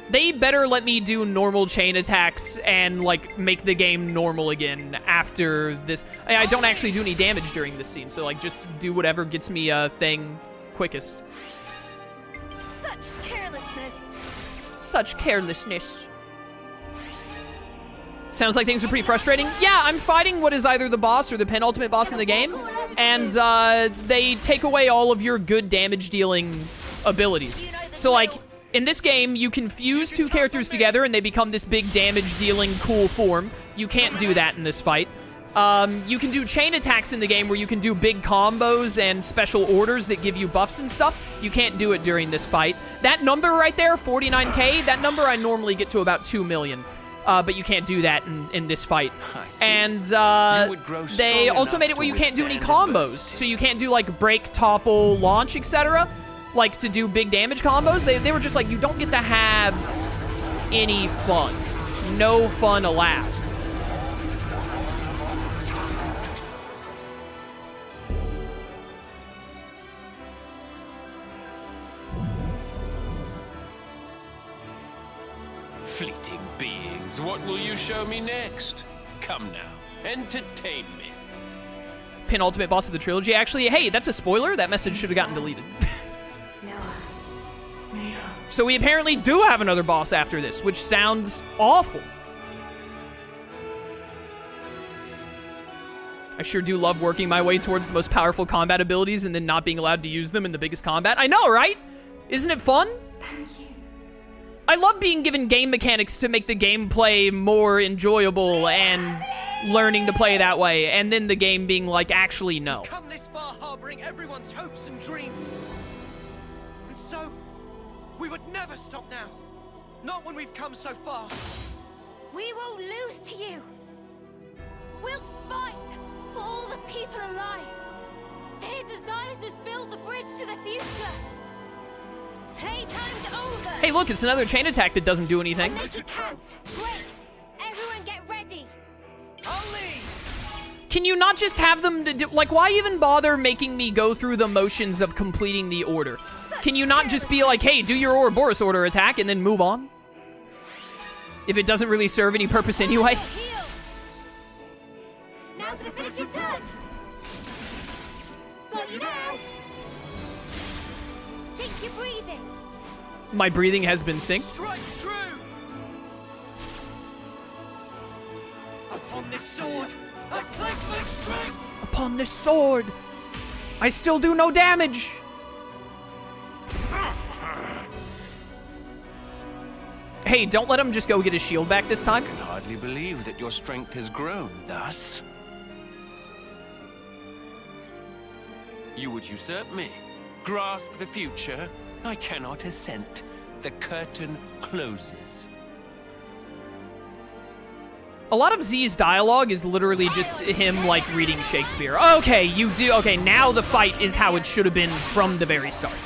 They better let me do normal chain attacks and, like, make the game normal again after this. I don't actually do any damage during this scene, so, like, just do whatever gets me a thing quickest. Such carelessness. Such carelessness. Sounds like things are pretty frustrating. Yeah, I'm fighting what is either the boss or the penultimate boss in the game, and they take away all of your good damage dealing abilities. So, like, in this game, you can fuse two characters together and they become this big damage-dealing cool form. You can't do that in this fight. You can do chain attacks in the game where you can do big combos and special orders that give you buffs and stuff. You can't do it during this fight. That number right there, 49k, that number I normally get to about 2 million. But you can't do that in this fight. And they also made it where you can't do any combos. So you can't do, like, break, topple, launch, etc. Like, to do big damage combos. They were just like, you don't get to have any fun. No fun allowed. Fleeting beings, what will you show me next? Come now, entertain me. Penultimate boss of the trilogy. Actually, hey, that's a spoiler. That message should have gotten deleted. So we apparently do have another boss after this, which sounds awful. I sure do love working my way towards the most powerful combat abilities and then not being allowed to use them in the biggest combat. I know, right? Isn't it fun? Thank you. I love being given game mechanics to make the gameplay more enjoyable and learning to play that way, and then the game being like, actually, no. Come this far harboring everyone's hopes and dreams. And so, we would never stop now. Not when we've come so far. We won't lose to you. We'll fight for all the people alive. Their desires must build the bridge to the future. Playtime's over. Hey, look, it's another chain attack that doesn't do anything. I'll make it count. Great. Everyone get ready. I'll lead. Can you not just have them do, like, why even bother making me go through the motions of completing the order? Can you not just be like, hey, do your Ouroboros order attack and then move on? If it doesn't really serve any purpose anyway. Heal. Now for the finishing touch. Got you now. Sink your breathing. My breathing has been synced. Strike true. Upon this sword, I pledge my strength. Upon this sword, I still do no damage. Hey, don't let him just go get his shield back this time. I can hardly believe that your strength has grown thus. You would usurp me, grasp the future. I cannot assent. The curtain closes. A lot of Z's dialogue is literally just him, like, reading Shakespeare. Okay, you do. Okay, now the fight is how it should have been from the very start.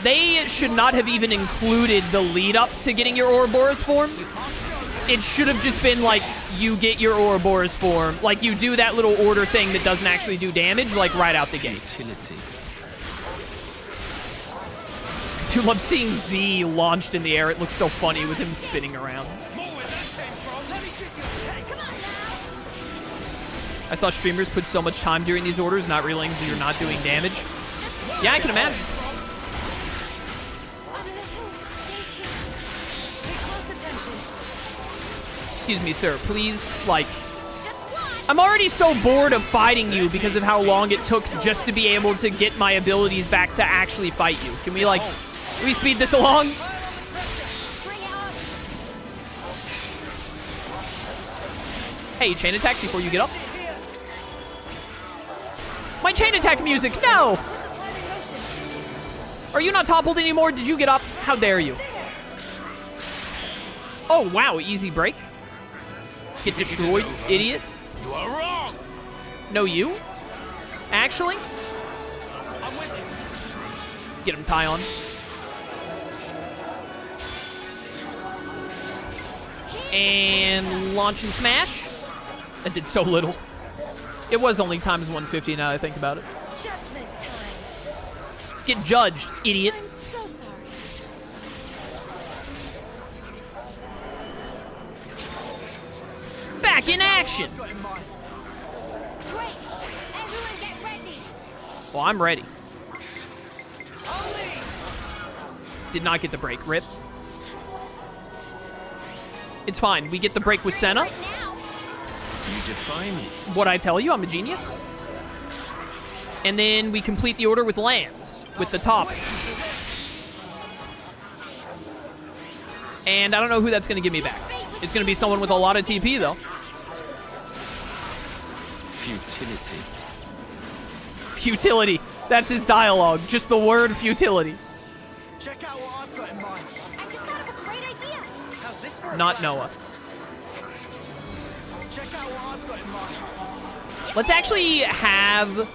They should not have even included the lead up to getting your Ouroboros form. It should have just been like, you get your Ouroboros form. Like, you do that little order thing that doesn't actually do damage, like, right out the gate. Futility. I do love seeing Z launched in the air. It looks so funny with him spinning around. I saw streamers put so much time during these orders, not realizing you're not doing damage. Yeah, I can imagine. Excuse me, sir. Please, like... I'm already so bored of fighting you because of how long it took just to be able to get my abilities back to actually fight you. Can we, like... Can we speed this along? Hey, chain attack before you get up. My chain attack music, no! Are you not toppled anymore? Did you get up? How dare you? Oh, wow, easy break. Get destroyed, idiot. You are wrong. No, you? Actually? I'm with you. Get him, Tyon. And launch and smash. That did so little. It was only times 150 now I think about it. Judgment time. Get judged, idiot. I'm so sorry. back in action. Great. Everyone get ready. Well, I'm ready. I'll lead. Did not get the break. Rip. It's fine. We get the break with Senna. Right now. You defy me. What I tell you, I'm a genius. And then we complete the order with lands, with the top. And I don't know who that's going to give me back. It's going to be someone with a lot of TP, though. Futility. Futility. That's his dialogue. Just the word futility. Check out what I've got in mind. I just thought of a great idea. How's this for a Not plan? Noah. Check out what I've got in mind. Let's actually have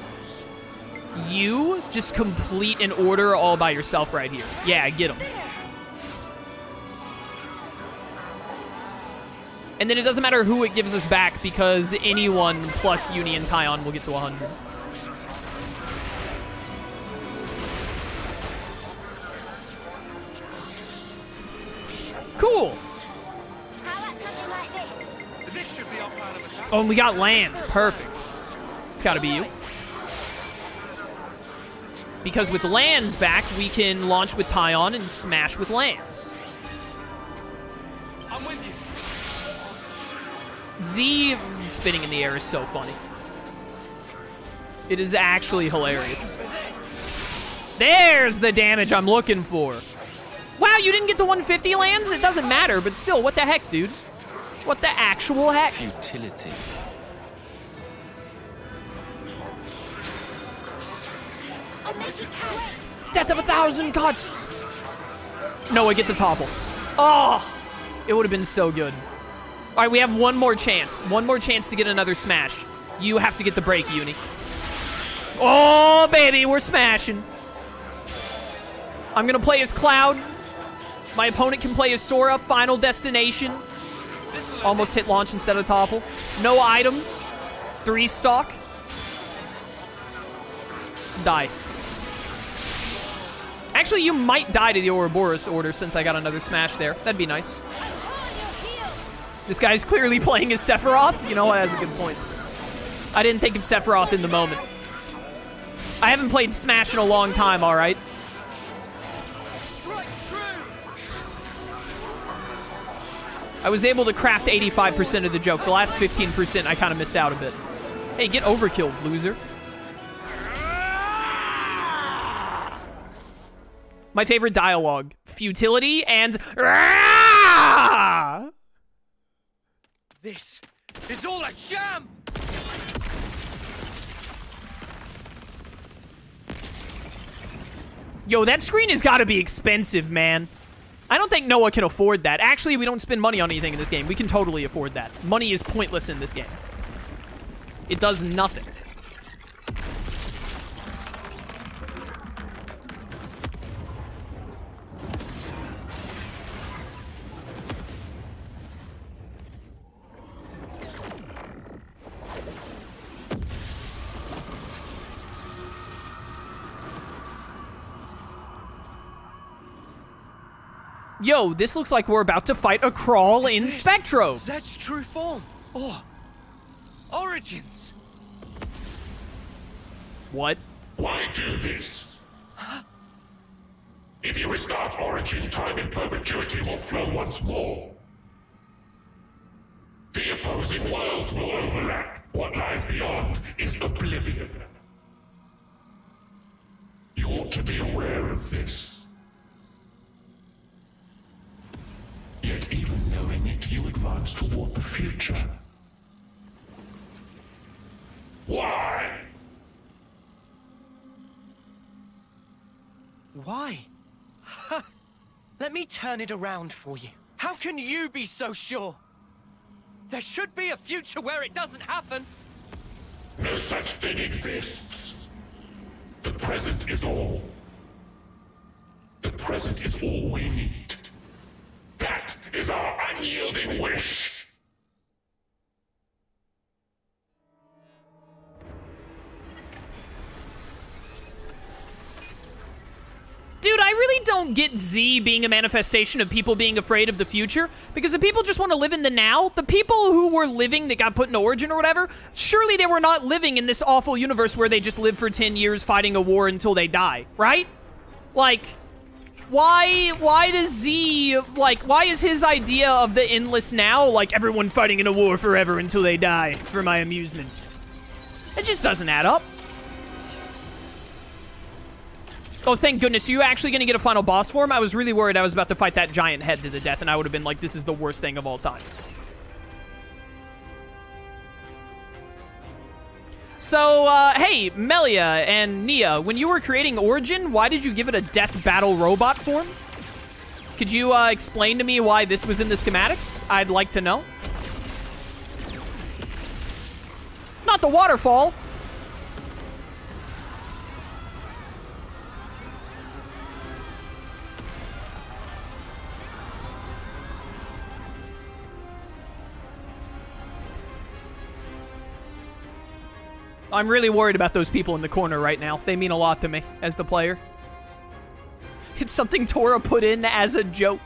you just complete an order all by yourself right here. Yeah, get him. And then it doesn't matter who it gives us back because anyone plus Uni and Tyon will get to 100. Cool. How about something like this? This should be our plan of attack. Oh, and we got lands. Perfect. It's got to be you. Because with lands back, we can launch with Tyon and smash with lands. I'm with you. Z spinning in the air is so funny. It is actually hilarious. There's the damage I'm looking for. Wow, you didn't get the 150 lands? It doesn't matter, but still, what the heck, dude? What the actual heck? Futility. I'll make it count. Death of 1,000 cuts! Noah, get the topple. Oh! It would have been so good. All right, we have one more chance. One more chance to get another smash. You have to get the break, Uni. Oh, baby, we're smashing. I'm going to play as Cloud. My opponent can play as Sora. Final destination. Almost hit launch instead of topple. No items. 3 stock. Die. Actually, you might die to the Ouroboros order since I got another smash there. That'd be nice. I'm on your heels. This guy's clearly playing as Sephiroth. You know what? That's a good point. I didn't think of Sephiroth in the moment. I haven't played Smash in a long time, all right? Strike true. I was able to craft 85% of the joke. The last 15%, I kind of missed out a bit. Hey, get overkilled, loser. My favorite dialogue. Futility and... This is all a sham. Yo, that screen has got to be expensive, man. I don't think Noah can afford that. Actually, we don't spend money on anything in this game. We can totally afford that. Money is pointless in this game. It does nothing. Yo, this looks like we're about to fight a crawl in Spectrobes. Zed's true form. Or origins. What? Why do this? If you restart Origin, time in perpetuity will flow once more. The opposing worlds will overlap. What lies beyond is oblivion. You ought to be aware of this. Yet even knowing it, you advance toward the future. Why? Why? Let me turn it around for you. How can you be so sure? There should be a future where it doesn't happen. No such thing exists. The present is all. The present is all we need. That is our unyielding wish. Dude, I really don't don't get Z being a manifestation of people being afraid of the future, because if people just want to live in the now, the people who were living that got put into Origin or whatever, surely they were not living in this awful universe where they just live for 10 years fighting a war until they die, right? Like, why does Z, like, why is his idea of the endless now, like, everyone fighting in a war forever until they die for my amusement? It just doesn't add up. Oh, thank goodness. Are you actually going to get a final boss form? I was really worried I was about to fight that giant head to the death, and I would have been like, this is the worst thing of all time. So, hey, Melia and Nia, when you were creating Origin, why did you give it a death battle robot form? Could you, explain to me why this was in the schematics? I'd like to know. Not the waterfall. I'm really worried about those people in the corner right now. They mean a lot to me as the player. It's something Tora put in as a joke.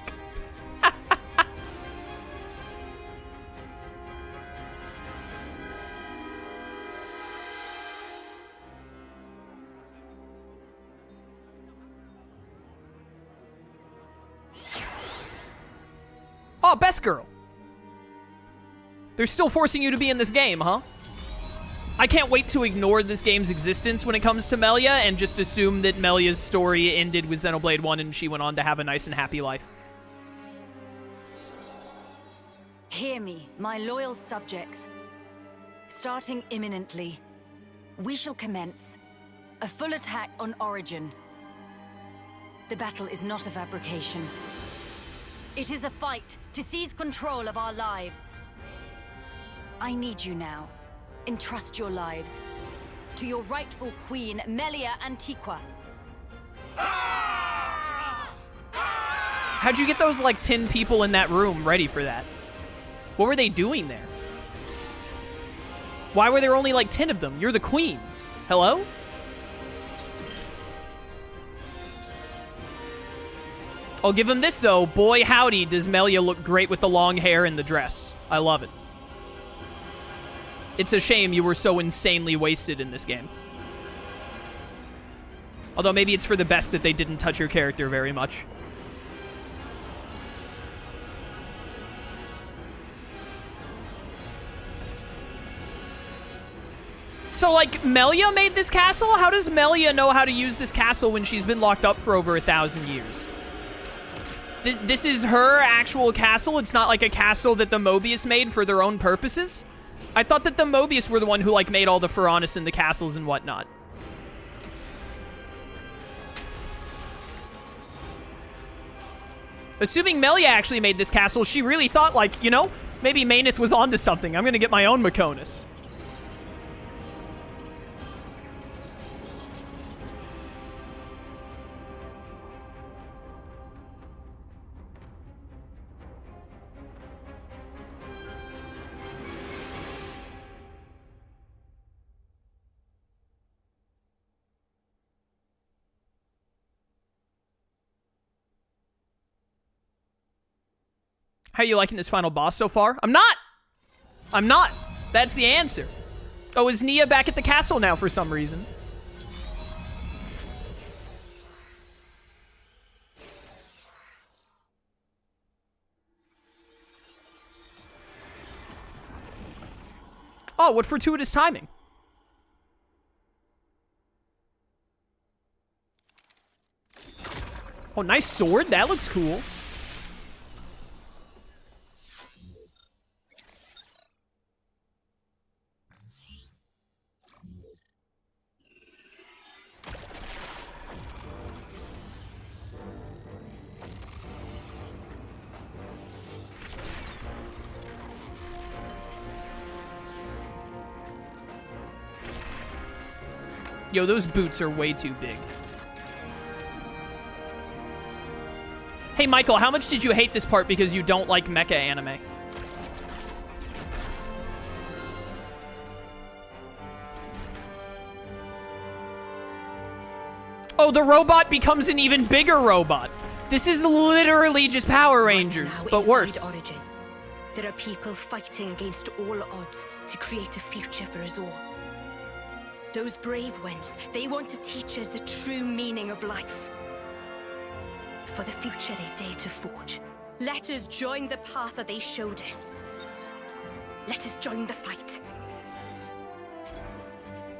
Oh, best girl. They're still forcing you to be in this game, huh? I can't wait to ignore this game's existence when it comes to Melia and just assume that Melia's story ended with Xenoblade 1 and she went on to have a nice and happy life. Hear me, my loyal subjects. Starting imminently, we shall commence a full attack on Origin. The battle is not a fabrication. It is a fight to seize control of our lives. I need you now. Entrust your lives to your rightful queen, Melia Antiqua. How'd you get those, like, 10 people in that room ready for that? What were they doing there? Why were there only, like, 10 of them? You're the queen. Hello? I'll give him this, though. Boy, howdy, does Melia look great with the long hair and the dress. I love it. It's a shame you were so insanely wasted in this game. Although maybe it's for the best that they didn't touch your character very much. So, like, Melia made this castle? How does Melia know how to use this castle when she's been locked up for over 1,000 years? This is her actual castle? It's not like a castle that the Mobius made for their own purposes? I thought that the Mobius were the one who, like, made all the Pharaonis and the castles and whatnot. Assuming Melia actually made this castle, she really thought, like, you know, maybe Mainith was onto something. I'm gonna get my own Mechonis. How are you liking this final boss so far? I'm not! I'm not! That's the answer. Oh, is Nia back at the castle now for some reason? Oh, what fortuitous timing. Oh, nice sword. That looks cool. Yo, those boots are way too big. Hey, Michael, how much did you hate this part because you don't like mecha anime? Oh, the robot becomes an even bigger robot. This is literally just Power Rangers, Right now, but inside worse. Origin, there are people fighting against all odds to create a future for us all. Those brave ones, they want to teach us the true meaning of life. For the future they dare to forge. Let us join the path that they showed us. Let us join the fight.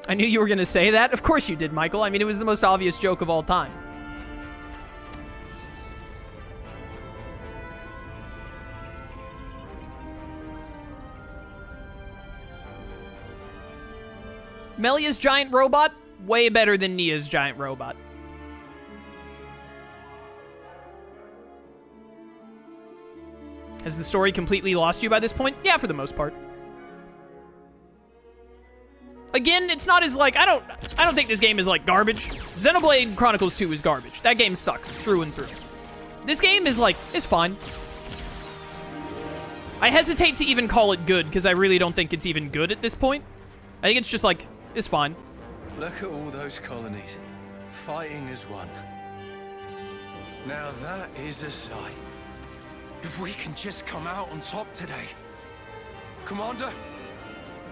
I knew you were gonna say that. Of course you did, Michael. I mean, it was the most obvious joke of all time. Melia's giant robot, way better than Nia's giant robot. Has the story completely lost you by this point? Yeah, for the most part. Again, it's not as like, I don't think this game is like garbage. Xenoblade Chronicles 2 is garbage. That game sucks through and through. This game is like, it's fine. I hesitate to even call it good because I really don't think it's even good at this point. I think it's just like, it's fine. Look at all those colonies, fighting as one. Now that is a sight. If we can just come out on top today. Commander,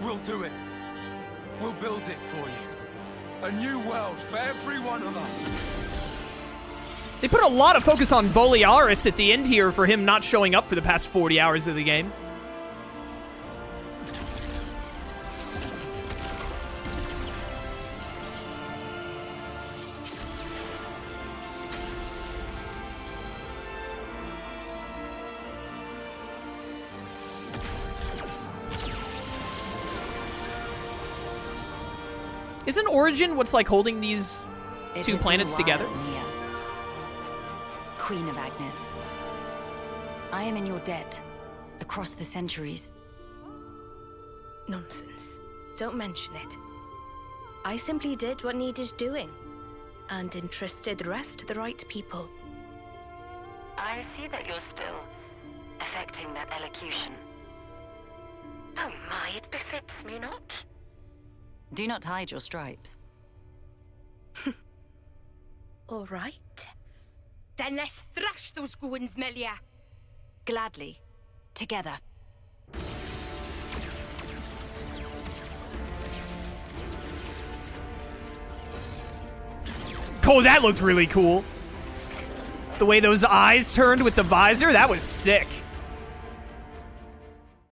we'll do it. We'll build it for you. A new world for every one of us. They put a lot of focus on Borealis at the end here for him not showing up for the past 40 hours of the game. Isn't Origin what's like holding these two planets together? Mia. Queen of Agnes. I am in your debt, across the centuries. Nonsense. Don't mention it. I simply did what needed doing, and entrusted the rest to the right people. I see that you're still affecting that elocution. Oh my, it befits me not. Do not hide your stripes. All right. Then let's thrash those goons, Melia. Gladly. Together. Oh, that looked really cool. The way those eyes turned with the visor, that was sick.